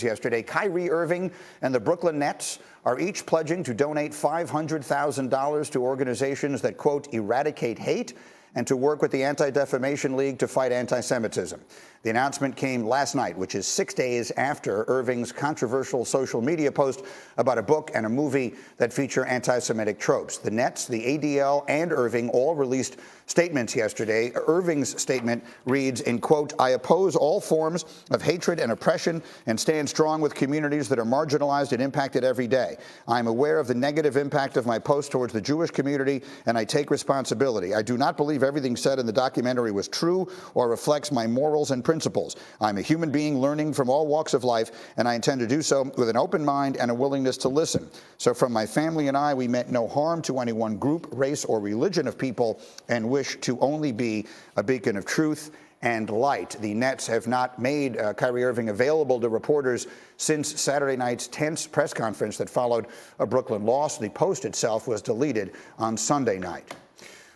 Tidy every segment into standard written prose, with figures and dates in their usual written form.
Yesterday, Kyrie Irving and the Brooklyn Nets are each pledging to donate $500,000 to organizations that, quote, eradicate hate and to work with the Anti-Defamation League to fight anti-Semitism. The announcement came last night, which is 6 days after Irving's controversial social media post about a book and a movie that feature anti-Semitic tropes. The Nets, the ADL, and Irving all released statements yesterday. Irving's statement reads, in quote, I oppose all forms of hatred and oppression and stand strong with communities that are marginalized and impacted every day. I am aware of the negative impact of my post towards the Jewish community, and I take responsibility. I do not believe everything said in the documentary was true or reflects my morals and principles. I'm a human being learning from all walks of life, and I intend to do so with an open mind and a willingness to listen. So from my family and I, we meant no harm to any one group, race, or religion of people, and wish to only be a beacon of truth and light. The Nets have not made Kyrie Irving available to reporters since Saturday night's tense press conference that followed a Brooklyn loss. The post itself was deleted on Sunday night.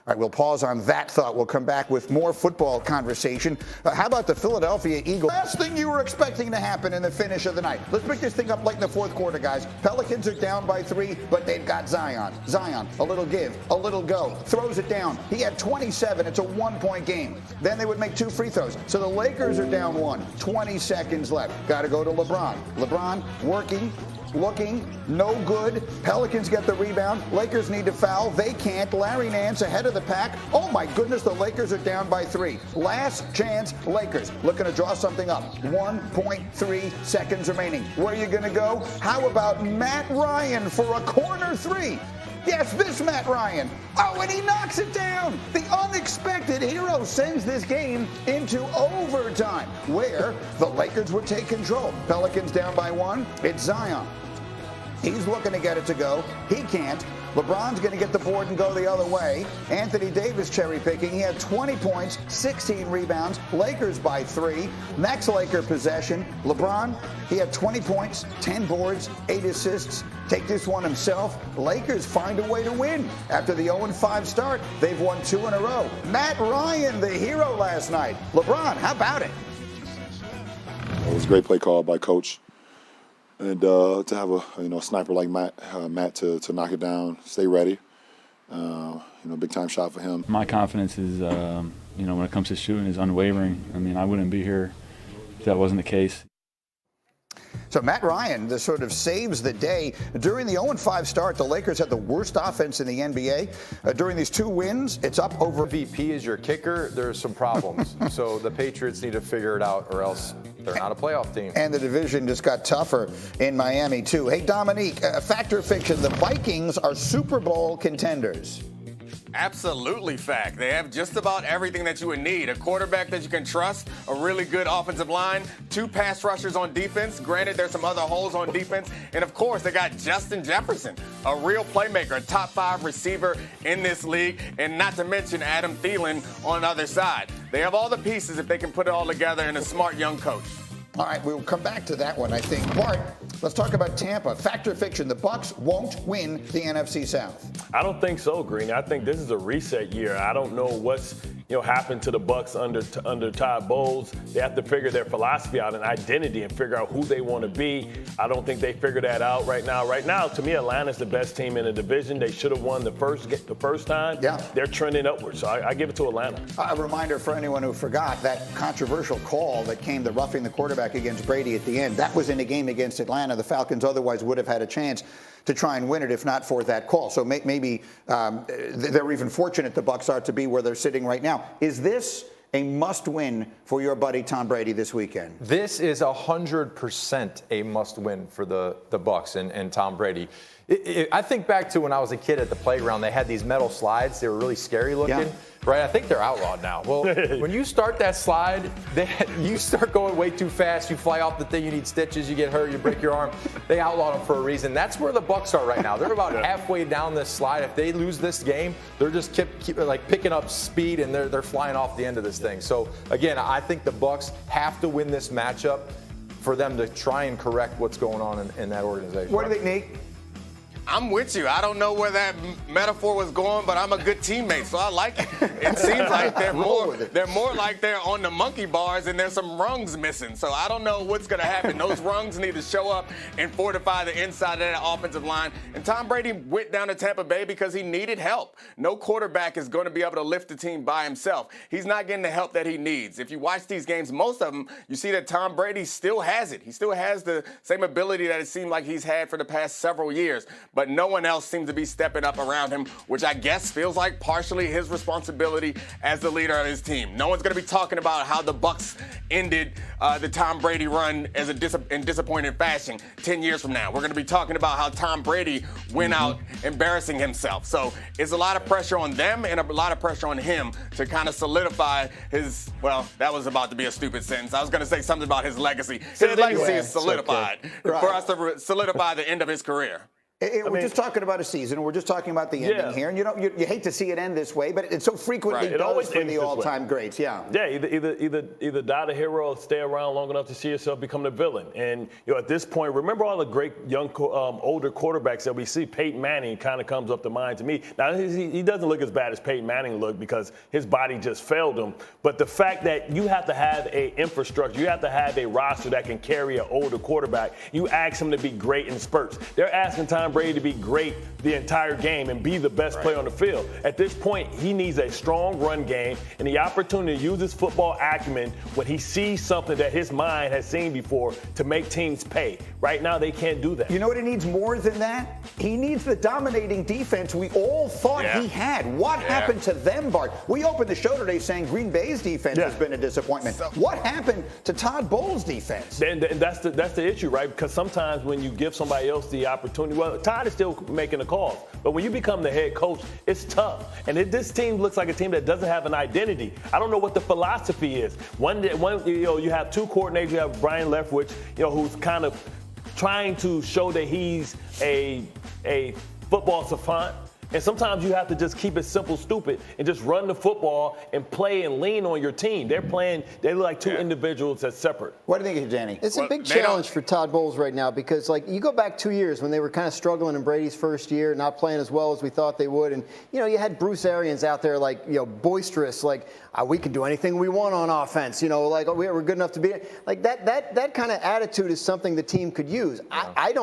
All right, we'll pause on that thought. We'll come back with more football conversation. How about the Philadelphia Eagles? Last thing you were expecting to happen in the finish of the night. Let's pick this thing up late in the fourth quarter, guys. Pelicans are down by 3, but they've got Zion. Zion, a little give, a little go. Throws it down. He had 27. It's a 1-point game. Then they would make 2 free throws. So the Lakers are down 1. 20 seconds left. Got to go to LeBron. LeBron working. Looking, no good. Pelicans get the rebound. Lakers need to foul. They can't. Larry Nance ahead of the pack. Oh, my goodness, the Lakers are down by 3. Last chance, Lakers looking to draw something up. 1.3 seconds remaining. Where are you going to go? How about Matt Ryan for a corner 3? Yes, this Matt Ryan. Oh, and he knocks it down. The unexpected hero sends this game into overtime, where the Lakers would take control. Pelicans down by 1. It's Zion. He's looking to get it to go. He can't. LeBron's going to get the board and go the other way. Anthony Davis cherry picking. He had 20 points, 16 rebounds. Lakers by 3. Next Laker possession. LeBron, he had 20 points, 10 boards, 8 assists. Take this one himself. Lakers find a way to win. After the 0-5 start, they've won 2 in a row. Matt Ryan, the hero last night. LeBron, how about it? It was a great play call by Coach. And to have a sniper like Matt to knock it down, stay ready, big time shot for him. My confidence is, when it comes to shooting, is unwavering. I mean, I wouldn't be here if that wasn't the case. So Matt Ryan, this sort of saves the day. During the 0-5 start, the Lakers had the worst offense in the NBA. During these 2 wins, it's up over. VP is your kicker. There's some problems. So the Patriots need to figure it out, or else they're not a playoff team. And the division just got tougher in Miami, too. Hey, Dominique, fact or fiction, the Vikings are Super Bowl contenders. Absolutely fact. They have just about everything that you would need. A quarterback that you can trust, a really good offensive line, 2 pass rushers on defense. Granted, there's some other holes on defense. And, of course, they got Justin Jefferson, a real playmaker, a top 5 receiver in this league, and not to mention Adam Thielen on the other side. They have all the pieces if they can put it all together, and a smart young coach. All right, we'll come back to that one, I think. Bart, let's talk about Tampa. Fact or fiction, the Bucs won't win the NFC South. I don't think so, Green. I think this is a reset year. I don't know what's happened to the Bucs under Todd Bowles. They have to figure their philosophy out and identity and figure out who they want to be. I don't think they figured that out right now. Right now, to me, Atlanta's the best team in the division. They should have won the first time. Yeah. They're trending upwards, so I give it to Atlanta. A reminder for anyone who forgot that controversial call that came to roughing the quarterback against Brady at the end. That was in a game against Atlanta. The Falcons otherwise would have had a chance to try and win it if not for that call. So maybe they're even fortunate, the Bucs are, to be where they're sitting right now. Is this a must-win for your buddy Tom Brady this weekend? This is 100% a must-win for the Bucs and Tom Brady. I think back to when I was a kid at the playground. They had these metal slides. They were really scary looking. Yeah. Right, I think they're outlawed now. Well, when you start that slide, you start going way too fast. You fly off the thing. You need stitches. You get hurt. You break your arm. They outlawed them for a reason. That's where the Bucs are right now. They're about halfway down this slide. If they lose this game, they're just keep like picking up speed and they're flying off the end of this thing. So again, I think the Bucs have to win this matchup for them to try and correct what's going on in that organization. What do you think, Nate? I'm with you. I don't know where that metaphor was going, but I'm a good teammate, so I like it. It seems like they're more like they're on the monkey bars and there's some rungs missing. So I don't know what's going to happen. Those rungs need to show up and fortify the inside of that offensive line. And Tom Brady went down to Tampa Bay because he needed help. No quarterback is going to be able to lift the team by himself. He's not getting the help that he needs. If you watch these games, most of them, you see that Tom Brady still has it. He still has the same ability that it seemed like he's had for the past several years. But no one else seems to be stepping up around him, which I guess feels like partially his responsibility as the leader of his team. No one's going to be talking about how the Bucs ended the Tom Brady run in disappointing fashion 10 years from now. We're going to be talking about how Tom Brady went out embarrassing himself. So it's a lot of pressure on them and a lot of pressure on him to kind of solidify his, well, that was about to be a stupid sentence. I was going to say something about his legacy. His legacy is solidified for us to solidify the end of his career. We're just talking about a season. We're just talking about the ending here. And you hate to see it end this way, but it so frequently does for the all-time greats. Yeah. Yeah. Either die the hero or stay around long enough to see yourself become the villain. And at this point, remember all the great young, older quarterbacks that we see. Peyton Manning kind of comes up to mind to me. Now he doesn't look as bad as Peyton Manning looked because his body just failed him. But the fact that you have to have a infrastructure, you have to have a roster that can carry an older quarterback. You ask him to be great in spurts. They're asking Tom Brady to be great the entire game and be the best player on the field. At this point, he needs a strong run game and the opportunity to use his football acumen when he sees something that his mind has seen before to make teams pay. Right now, they can't do that. You know what he needs more than that? He needs the dominating defense we all thought he had. What happened to them, Bart? We opened the show today saying Green Bay's defense has been a disappointment. What happened to Todd Bowles' defense? And that's the issue, right? Because sometimes when you give somebody else the opportunity, well, Todd is still making the calls, but when you become the head coach, it's tough. And this team looks like a team that doesn't have an identity. I don't know what the philosophy is. You have two coordinators. You have Brian Leftwich, who's kind of trying to show that he's a football savant. And sometimes you have to just keep it simple, stupid, and just run the football and play and lean on your team. They look like two individuals that's separate. What do you think, Danny? It's a big challenge for Todd Bowles right now because, you go back 2 years when they were kind of struggling in Brady's first year, not playing as well as we thought they would. And, you had Bruce Arians out there, boisterous, we can do anything we want on offense, we're good enough to beat it. That kind of attitude is something the team could use. I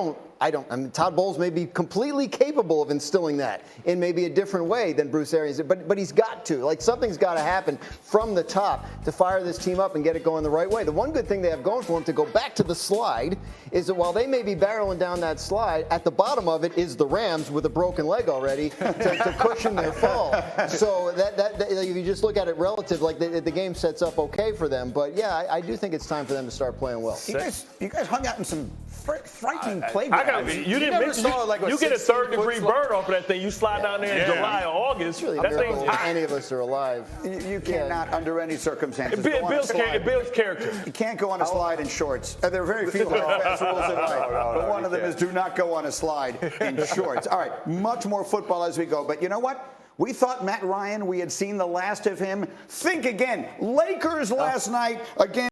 mean, Todd Bowles may be completely capable of instilling that in maybe a different way than Bruce Arians did, but he's got to. Something's got to happen from the top to fire this team up and get it going the right way. The one good thing they have going for them, to go back to the slide, is that while they may be barreling down that slide, at the bottom of it is the Rams with a broken leg already to cushion their fall. So that if you just look at it relative, the game sets up okay for them. But yeah, I do think it's time for them to start playing well. You guys hung out in some frightening playgrounds. You didn't mention you get a third-degree burn off of that thing. You slide down there in July or August. Really that thing's hot. Any of us are alive. You cannot, under any circumstances, it builds character. You can't go on a slide in shorts. There are very few offense rules in life, but one of them is do not go on a slide in shorts. All right, much more football as we go. But you know what? We thought Matt Ryan, we had seen the last of him. Think again. Lakers last night again.